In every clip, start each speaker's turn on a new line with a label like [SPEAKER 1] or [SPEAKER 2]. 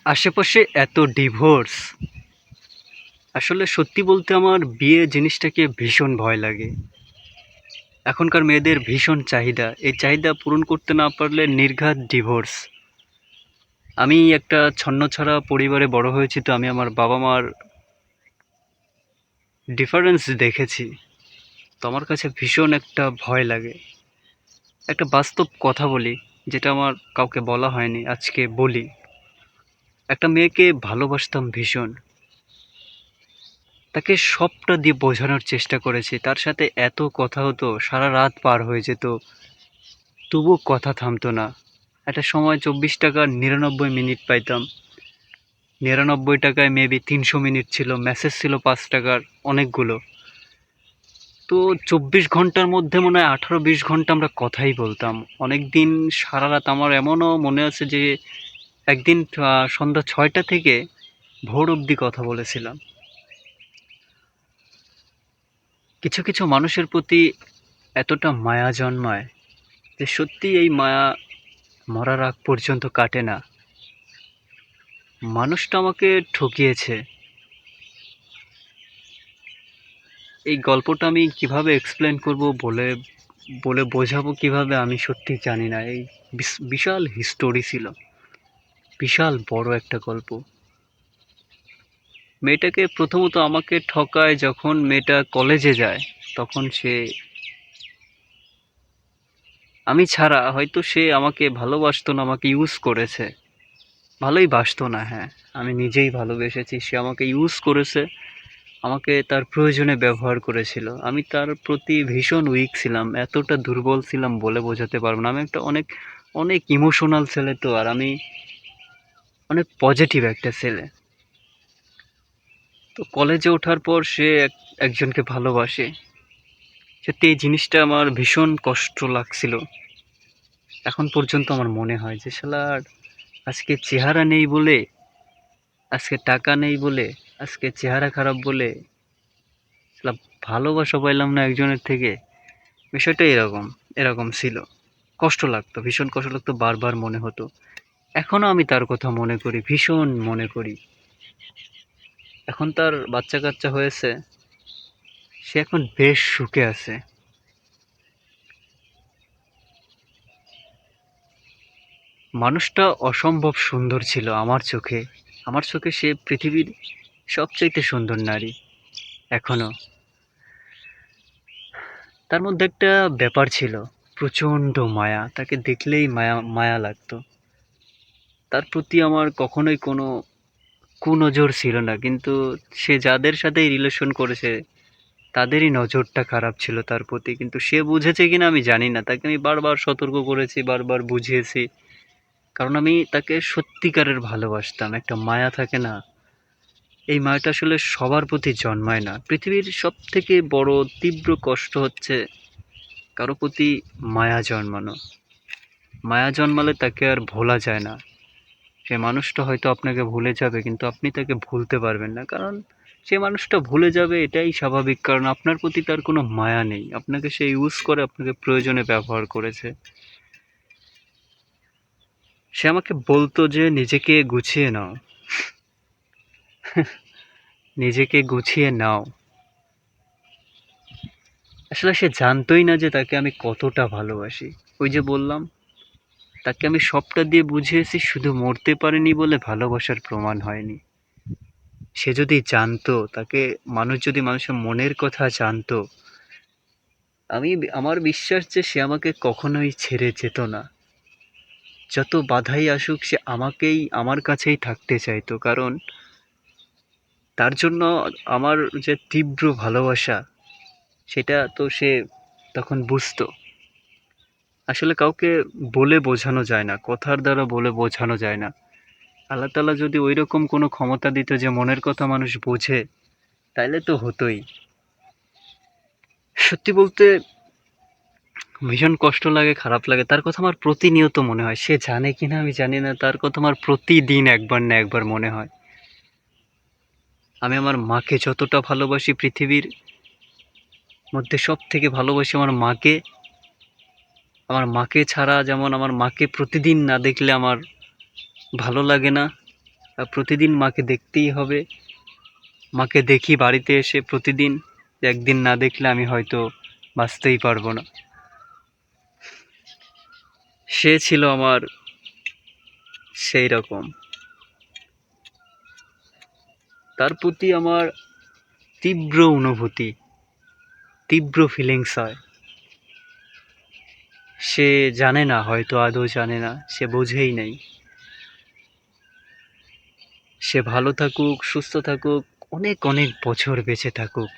[SPEAKER 1] আশেপাশে এত ডিভোর্স, আসলে সত্যি বলতে আমার বিয়ে জিনিসটাকে ভীষণ ভয় লাগে। এখনকার মেয়েদের ভীষণ চাহিদা, এই চাহিদা পূরণ করতে না পারলে নির্ঘাত ডিভোর্স। আমি একটা ছন্নছাড়া পরিবারে বড় হয়েছি, তো আমি আমার বাবা মার ডিফারেন্স দেখেছি। তো আমার কাছে ভীষণ একটা ভয় লাগে। একটা বাস্তব কথা বলি, যেটা আমার কাউকে বলা হয়নি, আজকে বলি। একটা মেয়েকে ভালোবাসতাম ভীষণ, তাকে সবটা দিয়ে বোঝানোর চেষ্টা করেছি, তার সাথে এত কথা হতো, সারা রাত পার হয়ে যেত, তবুও কথা থামতো না। একটা সময় 24 টাকার 99 মিনিট পাইতাম। 99 টাকায় মেবি 300 মিনিট ছিল, মেসেজ ছিল 5 টাকার অনেকগুলো। তো 24 ঘন্টার মধ্যে মনে হয় 18-20 ঘন্টা আমরা কথাই বলতাম। অনেক দিন সারা রাত, আমার এমনও মনে আছে যে একদিন সন্ধ্যা 6টা থেকে ভোর অবধি কথা বলেছিলাম। কিছু কিছু মানুষের প্রতি এতটা মায়া জন্মায় যে সত্যি এই মায়া মরার আগ পর্যন্ত কাটে না। মানুষটা আমাকে ঠকিয়েছে। এই গল্পটা আমি কিভাবে এক্সপ্লেন করব, বলে বলে বোঝাবো কিভাবে, আমি সত্যি জানি না। এই বিশাল হিস্টোরি ছিল, বিশাল বড় একটা গল্প। মেয়েটাকে প্রথমত আমাকে ঠকায় যখন মেয়েটা কলেজে যায়। তখন সে, আমি ছাড়া হয়তো সে আমাকে ভালোবাসতো না, আমাকে ইউজ করেছে। ভালোই বাসতো না, হ্যাঁ, আমি নিজেই ভালোবেসেছি। সে আমাকে ইউজ করেছে, আমাকে তার প্রয়োজনে ব্যবহার করেছিল। আমি তার প্রতি ভীষণ উইক ছিলাম, এতটা দুর্বল ছিলাম বলে বোঝাতে পারবো না। আমি একটা অনেক অনেক ইমোশনাল ছেলে, তো আর আমি অনেক পজিটিভ একটা ছেলে। তো কলেজে ওঠার পর সে একজনকে ভালোবাসে। সত্যি এই জিনিসটা আমার ভীষণ কষ্ট লাগছিল। এখন পর্যন্ত আমার মনে হয় যে শালার, আজকে চেহারা নেই বলে, আজকে টাকা নেই বলে, আজকে চেহারা খারাপ বলে শালা ভালোবাসা পাইলাম না একজনের থেকে। বিষয়টা এরকম এরকম ছিল। কষ্ট লাগতো, ভীষণ কষ্ট লাগতো, বারবার মনে হতো। এখনো আমি তার কথা মনে করি, ভীষণ মনে করি। এখন তার বাচ্চা কাচ্চা হয়েছে, সে এখন বেশ সুখে আছে। মানুষটা অসম্ভব সুন্দর ছিল আমার চোখে। আমার চোখে সে পৃথিবীর সবচাইতে সুন্দর নারী এখনো। তার মধ্যে একটা ব্যাপার ছিল, প্রচণ্ড মায়া। তাকে দেখলেই মায়া মায়া লাগতো। তার প্রতি আমার কখনোই কোনো কুনজর ছিল না, কিন্তু সে যাদের সাথেই রিলেশন করেছে তাদেরই নজরটা খারাপ ছিল তার প্রতি। কিন্তু সে বুঝেছে কিনা আমি জানি না, তাকে আমি বারবার সতর্ক করেছি, বারবার বুঝিয়েছি। কারণ আমি তাকে সত্যিকারের ভালোবাসতাম। একটা মায়া থাকে না, এই মায়াটা আসলে সবার প্রতি জন্মায় না। পৃথিবীর সব থেকে বড় তীব্র কষ্ট হচ্ছে কারো প্রতি মায়া জন্মানো। মায়া জন্মালে তাকে আর ভোলা যায় না। সে মানুষটা হয়তো আপনাকে ভুলে যাবে, কিন্তু আপনি তাকে ভুলতে পারবেন না। কারণ সে মানুষটা ভুলে যাবে, এটাই স্বাভাবিক। কারণ আপনার প্রতি তার কোনো মায়া নেই। আপনাকে সে ইউজ করে, আপনাকে প্রয়োজনে ব্যবহার করেছে। সে আমাকে বলতো যে নিজেকে গুছিয়ে নাও, নিজেকে গুছিয়ে নাও। আসলে সে জানতোই না যে তাকে আমি কতটা ভালোবাসি। ওই যে বললাম, তাকে আমি সবটা দিয়ে বুঝিয়েছি, শুধু মরতে পারেনি বলে ভালোবাসার প্রমাণ হয়নি। সে যদি জানতো, তাকে মানুষ যদি মানুষের মনের কথা জানতো, আমি, আমার বিশ্বাস যে সে আমাকে কখনোই ছেড়ে যেত না। যত বাধাই আসুক সে আমাকেই, আমার কাছেই থাকতে চাইতো। কারণ তার জন্য আমার যে তীব্র ভালোবাসা, সেটা তো সে তখন বুঝতো। আসলে কাউকে বলে বোঝানো যায় না, কথার দ্বারা বলে বোঝানো যায় না। আল্লাহ তাআলা যদি ওইরকম কোনো ক্ষমতা দিত যে মনের কথা মানুষ বোঝে, তাইলে তো হতোই। সত্যি বলতে ভীষণ কষ্ট লাগে, খারাপ লাগে। তার কথা আমার প্রতিনিয়ত মনে হয়। সে জানে কিনা আমি জানি না, তার কথা আমার প্রতিদিন একবার না একবার মনে হয়। আমি আমার মাকে যতটা ভালোবাসি, পৃথিবীর মধ্যে সব থেকে ভালোবাসি আমার মাকে। আমার মাকে ছাড়া, যেমন আমার মাকে প্রতিদিন না দেখলে আমার ভালো লাগে না, প্রতিদিন মাকে দেখতেই হবে। মাকে দেখি বাড়িতে এসে প্রতিদিন, একদিন না দেখলে আমি হয়তো বাঁচতেই পারবো না। সে ছিল আমার সেই রকম। তার প্রতি আমার তীব্র অনুভূতি, তীব্র ফিলিংস হয়। সে জানে না, হয়তো আদৌ জানে না, সে বোঝেই নাই। সে ভালো থাকুক, সুস্থ থাকুক, অনেক অনেক বছর বেঁচে থাকুক।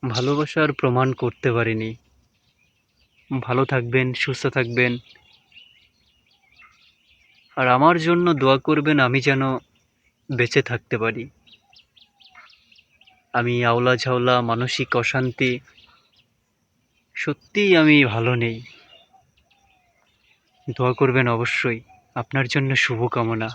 [SPEAKER 1] ভালোবাসার প্রমাণ করতে পারিনি। ভালো থাকবেন, সুস্থ থাকবেন, আর আমার জন্য দোয়া করবেন আমি যেন বেঁচে থাকতে পারি। আমি আওলা ঝাওলা, মানসিক অশান্তি, সত্যিই আমি ভালো নেই। দোয়া করবেন অবশ্যই। আপনার জন্য শুভকামনা।